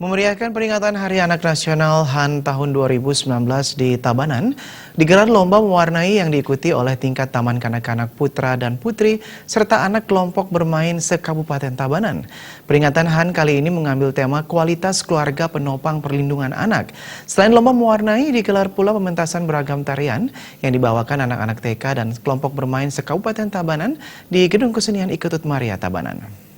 Memeriahkan peringatan Hari Anak Nasional HAN tahun 2019 di Tabanan, digelar lomba mewarnai yang diikuti oleh tingkat taman kanak-kanak putra dan putri serta anak kelompok bermain se-Kabupaten Tabanan. Peringatan HAN kali ini mengambil tema kualitas keluarga penopang perlindungan anak. Selain lomba mewarnai, digelar pula pementasan beragam tarian yang dibawakan anak-anak TK dan kelompok bermain se-Kabupaten Tabanan di Gedung Kesenian Iketut Maria Tabanan.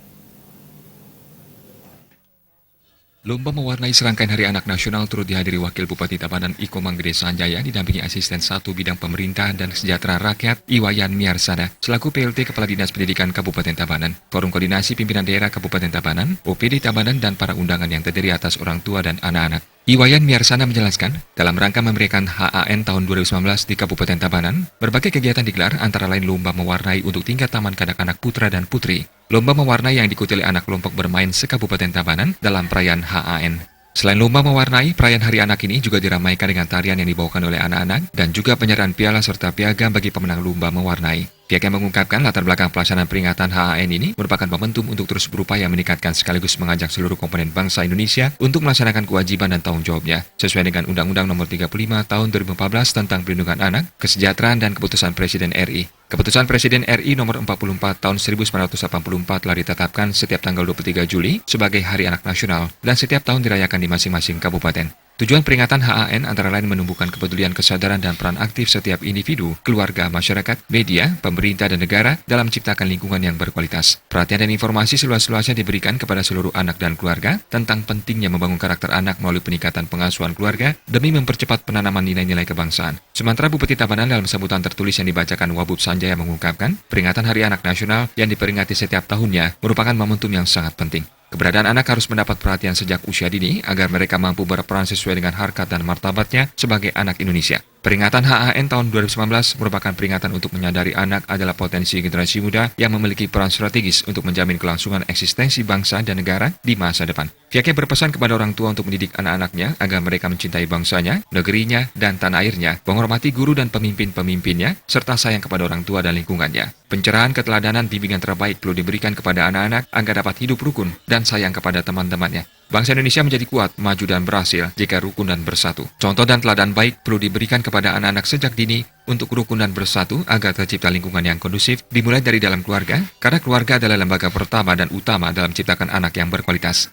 Lomba mewarnai serangkaian Hari Anak Nasional turut dihadiri Wakil Bupati Tabanan Iko Manggede Sanjaya didampingi Asisten 1 Bidang Pemerintahan dan Kesejahteraan Rakyat Iwayan Miarsana selaku PLT Kepala Dinas Pendidikan Kabupaten Tabanan, Forum Koordinasi Pimpinan Daerah Kabupaten Tabanan, OPD Tabanan dan para undangan yang terdiri atas orang tua dan anak-anak. Iwayan Miarsana menjelaskan, dalam rangka memeriahkan HAN tahun 2019 di Kabupaten Tabanan, berbagai kegiatan digelar antara lain lomba mewarnai untuk tingkat taman kanak-kanak putra dan putri. Lomba mewarnai yang diikuti oleh anak kelompok bermain se-Kabupaten Tabanan dalam perayaan HAN. Selain lomba mewarnai, perayaan Hari Anak ini juga diramaikan dengan tarian yang dibawakan oleh anak-anak dan juga penyerahan piala serta piagam bagi pemenang lomba mewarnai. Pihaknya mengungkapkan latar belakang pelaksanaan peringatan HAN ini merupakan momentum untuk terus berupaya meningkatkan sekaligus mengajak seluruh komponen bangsa Indonesia untuk melaksanakan kewajiban dan tanggung jawabnya sesuai dengan Undang-Undang Nomor 35 Tahun 2014 tentang Perlindungan Anak, Kesejahteraan dan Keputusan Presiden RI. Keputusan Presiden RI Nomor 44 Tahun 1984 telah ditetapkan setiap tanggal 23 Juli sebagai Hari Anak Nasional dan setiap tahun dirayakan di masing-masing kabupaten. Tujuan peringatan HAN antara lain menumbuhkan kepedulian, kesadaran, dan peran aktif setiap individu, keluarga, masyarakat, media, pemerintah, dan negara dalam menciptakan lingkungan yang berkualitas. Perhatian dan informasi seluas-luasnya diberikan kepada seluruh anak dan keluarga tentang pentingnya membangun karakter anak melalui peningkatan pengasuhan keluarga demi mempercepat penanaman nilai-nilai kebangsaan. Sementara Bupati Tabanan dalam sambutan tertulis yang dibacakan Wabub Sanjaya mengungkapkan, peringatan Hari Anak Nasional yang diperingati setiap tahunnya merupakan momentum yang sangat penting. Keberadaan anak harus mendapat perhatian sejak usia dini agar mereka mampu berperan sesuai dengan harkat dan martabatnya sebagai anak Indonesia. Peringatan HAN tahun 2019 merupakan peringatan untuk menyadari anak adalah potensi generasi muda yang memiliki peran strategis untuk menjamin kelangsungan eksistensi bangsa dan negara di masa depan. Pihaknya berpesan kepada orang tua untuk mendidik anak-anaknya agar mereka mencintai bangsanya, negerinya, dan tanah airnya, menghormati guru dan pemimpin-pemimpinnya, serta sayang kepada orang tua dan lingkungannya. Pencerahan, keteladanan, bimbingan terbaik perlu diberikan kepada anak-anak agar dapat hidup rukun dan sayang kepada teman-temannya. Bangsa Indonesia menjadi kuat, maju dan berhasil jika rukun dan bersatu. Contoh dan teladan baik perlu diberikan kepada anak-anak sejak dini untuk rukun dan bersatu agar tercipta lingkungan yang kondusif dimulai dari dalam keluarga, karena keluarga adalah lembaga pertama dan utama dalam menciptakan anak yang berkualitas.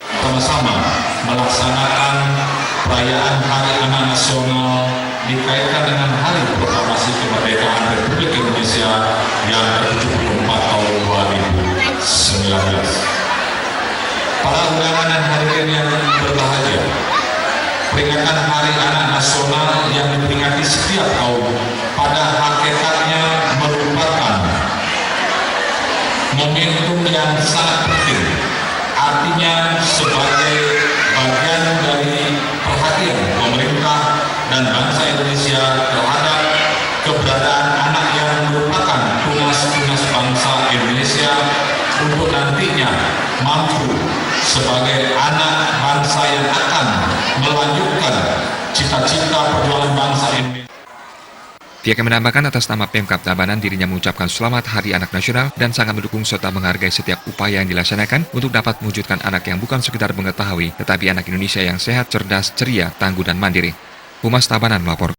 Sama-sama melaksanakan perayaan Hari Anak Nasional dikaitkan dengan Hari Proklamasi Kemerdekaan Republik Indonesia yang ke-74 tahun 2019. Para undangan dan hadirin yang berbahagia, peringatan Hari Anak Nasional yang diperingati setiap tahun pada hakikatnya merupakan momentum yang sangat penting. Artinya sebagai bagian dari perhatian pemerintah dan bangsa Indonesia terhadap keberadaan anak yang merupakan tunas-tunas bangsa Indonesia untuk nantinya mampu sebagai anak bangsa yang akan melanjutkan cita-cita perjuangan bangsa Indonesia. Pihaknya menambahkan atas nama Pemkab Tabanan dirinya mengucapkan selamat Hari Anak Nasional dan sangat mendukung serta menghargai setiap upaya yang dilaksanakan untuk dapat mewujudkan anak yang bukan sekedar mengetahui, tetapi anak Indonesia yang sehat, cerdas, ceria, tangguh, dan mandiri. Humas Tabanan melapor.